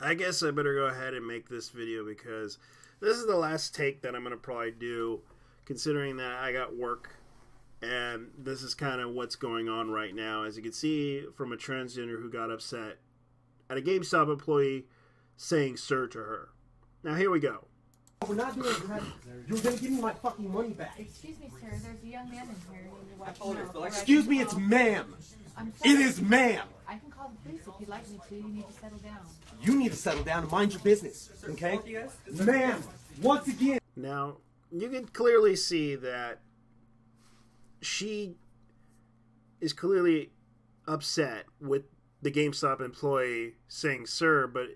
I guess I better go ahead and make this video because this is the last take that I'm going to probably do, considering that I got work and this is kind of what's going on right now. As you can see from a transgender who got upset at a GameStop employee saying sir to her. Now here we go. We're not doing that. You're going to give me my fucking money back. Excuse me, sir. There's a young man in here. Excuse me, it's ma'am. It is ma'am. I can call the police if you'd like me to. You need to settle down. You need to settle down and mind your business, okay? Ma'am, once again. Now, you can clearly see that she is clearly upset with the GameStop employee saying sir, but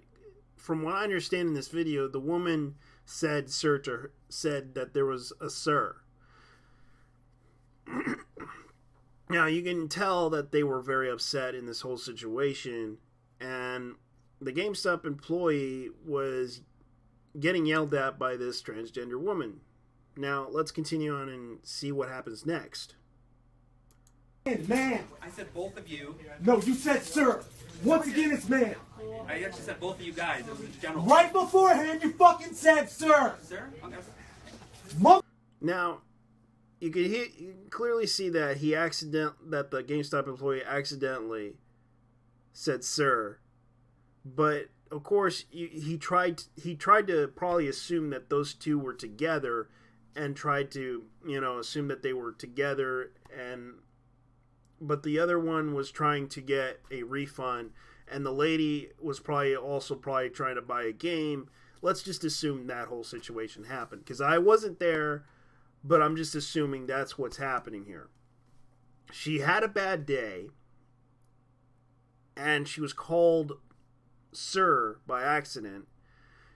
from what I understand in this video, the woman said sir to her, said that there was a sir. Now, you can tell that they were very upset in this whole situation, and the GameStop employee was getting yelled at by this transgender woman. Now, let's continue on and see what happens next. Ma'am. I said both of you. No, you said sir. Once again, it's ma'am. I actually said both of you guys. It was in general. Right beforehand, you fucking said sir. Sir? Okay. Now, you can clearly see that that the GameStop employee accidentally said sir, but of course he tried to probably assume that those two were together and tried to assume that they were together, but the other one was trying to get a refund, and the lady was probably trying to buy a game. Let's just assume that whole situation happened, because I wasn't there, but I'm just assuming that's what's happening here. She had a bad day, and she was called sir by accident.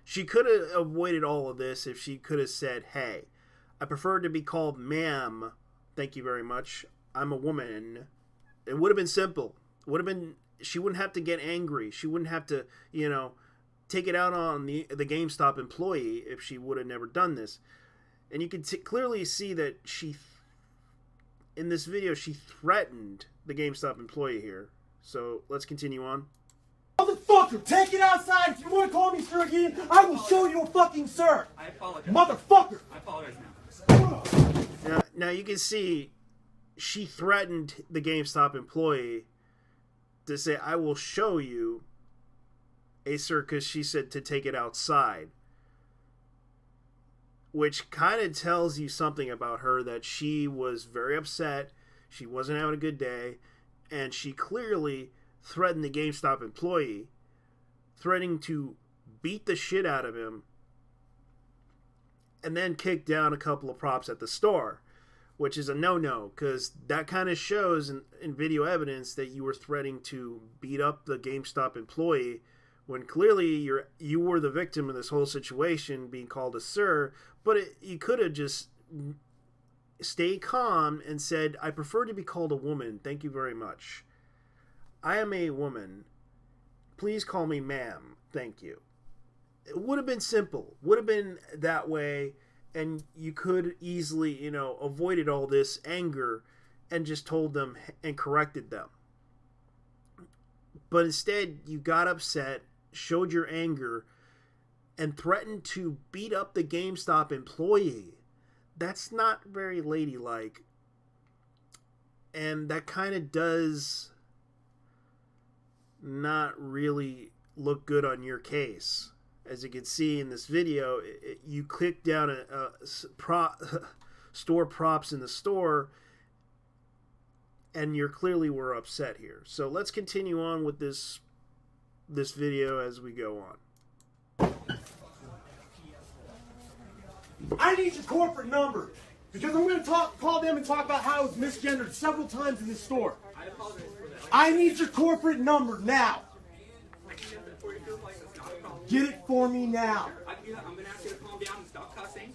She could have avoided all of this if she could have said, hey, I prefer to be called ma'am. Thank you very much. I'm a woman. It would have been simple. She wouldn't have to get angry. She wouldn't have to, take it out on the GameStop employee if she would have never done this. And you can clearly see that in this video, she threatened the GameStop employee here. So let's continue on. Motherfucker, take it outside. If you want to call me sir again, I will show you a fucking sir. I apologize. Motherfucker. I apologize now. Now you can see she threatened the GameStop employee to say, I will show you a sir, because she said to take it outside. Which kind of tells you something about her, that she was very upset, she wasn't having a good day, and she clearly threatened the GameStop employee, threatening to beat the shit out of him, and then kick down a couple of props at the store, which is a no-no, because that kind of shows in video evidence that you were threatening to beat up the GameStop employee, when clearly you were the victim of this whole situation, being called a sir. But you could have just stayed calm and said, I prefer to be called a woman. Thank you very much. I am a woman. Please call me ma'am. Thank you. It would have been simple. Would have been that way, and you could easily, avoided all this anger and just told them and corrected them. But instead, you got upset, showed your anger, and threatened to beat up the GameStop employee. That's not very ladylike. And that kind of does not really look good on your case. As you can see in this video, you click down store props in the store, and you clearly were upset here. So let's continue on with this video as we go on. I need your corporate number, because I'm going to call them and talk about how I was misgendered several times in this store. I apologize for that. I need your corporate number now. I can get it before you feel like it's not a problem. Get it for me now. I'm going to ask you to calm down and stop cussing.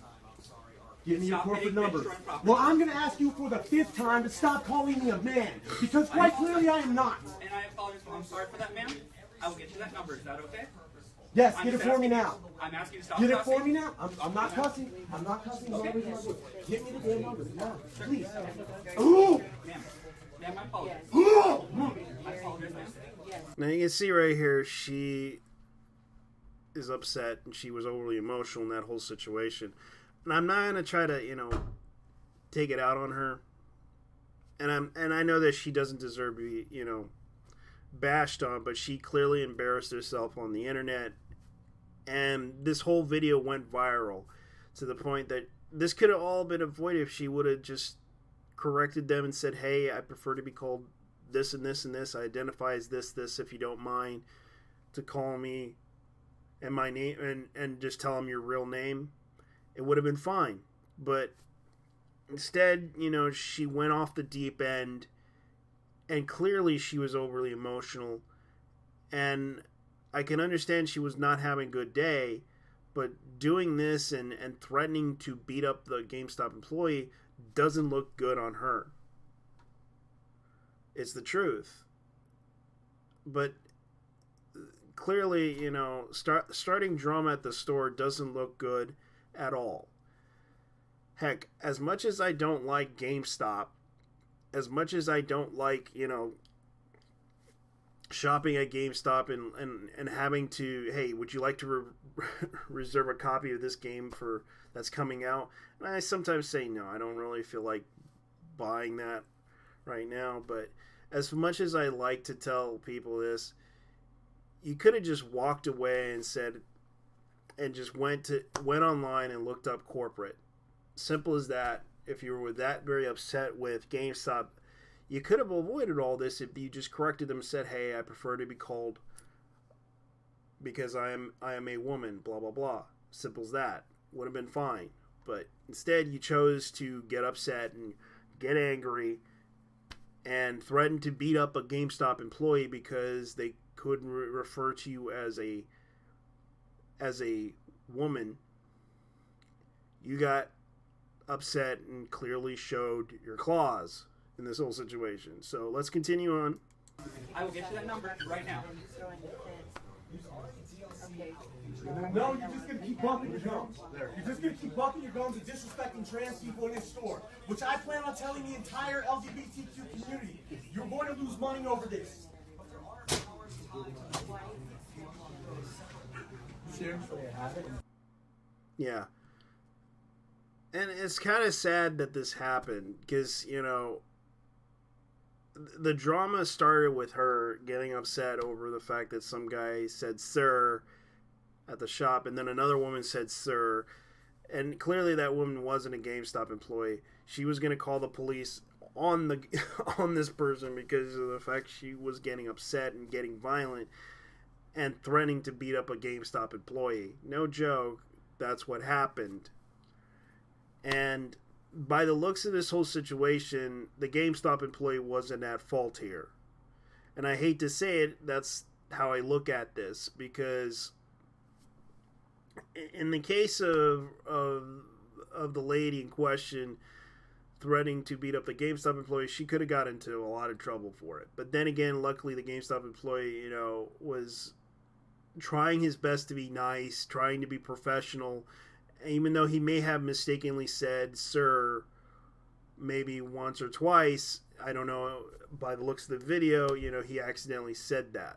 Give me your Stop corporate hitting number. destroying property. Well, I'm going to ask you for the 5th time to stop calling me a man, because quite clearly I am not. And I apologize. I'm sorry for that, ma'am. I will get you that number. Is that okay? Yes, I'm get it just for me asking- now. I'm asking you to stop Get it cussing. for me now. I'm not cussing. I'm not cussing. Okay. Give me the damn number now, please. Ooh! Ma'am, I apologize. Ooh! I apologize, ma'am. Now you can see right here, she is upset and she was overly emotional in that whole situation. And I'm not going to try to, take it out on her. And I know that she doesn't deserve to be, bashed on, but she clearly embarrassed herself on the internet. And this whole video went viral to the point that this could have all been avoided if she would have just corrected them and said, hey, I prefer to be called this and this and this. I identify as this, if you don't mind to call me and my name, and just tell them your real name. It would have been fine. But instead, she went off the deep end, and clearly she was overly emotional. And I can understand she was not having a good day, but doing this and threatening to beat up the GameStop employee doesn't look good on her. It's the truth. But clearly, starting drama at the store doesn't look good at all. Heck, as much as I don't like GameStop, as much as I don't like, shopping at GameStop and having to, hey, would you like to reserve a copy of this game that's coming out? And I sometimes say no, I don't really feel like buying that right now. But as much as I like to tell people this, you could have just walked away and said, and just went online and looked up corporate. Simple as that. If you were that very upset with GameStop, you could have avoided all this if you just corrected them and said, hey, I prefer to be called because I am a woman, blah, blah, blah. Simple as that. Would have been fine. But instead, you chose to get upset and get angry and threaten to beat up a GameStop employee because they couldn't refer to you as a woman. You got upset and clearly showed your claws in this whole situation. So let's continue on. I will get you that number right now. No, you're just going to keep bumping your gums. You're just going to keep bumping your gums and disrespecting trans people in this store, which I plan on telling the entire LGBTQ community. You're going to lose money over this. Seriously, it happened? Yeah. And it's kind of sad that this happened because, the drama started with her getting upset over the fact that some guy said sir at the shop, and then another woman said sir, and clearly that woman wasn't a GameStop employee. She was going to call the police on this person because of the fact she was getting upset and getting violent and threatening to beat up a GameStop employee. No joke, that's what happened. And by the looks of this whole situation, the GameStop employee wasn't at fault here. And I hate to say it, that's how I look at this, because in the case of the lady in question threatening to beat up the GameStop employee, she could have got into a lot of trouble for it. But then again, luckily the GameStop employee, was trying his best to be nice, trying to be professional, even though he may have mistakenly said sir maybe once or twice. I don't know, by the looks of the video, he accidentally said that.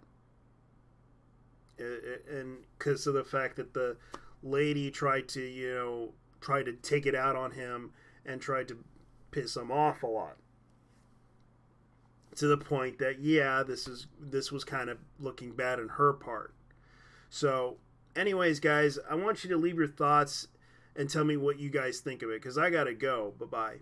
And because of the fact that the lady tried to take it out on him and tried to piss him off a lot. To the point that, yeah, this was kind of looking bad on her part. So, anyways, guys, I want you to leave your thoughts and tell me what you guys think of it, because I gotta go. Bye-bye.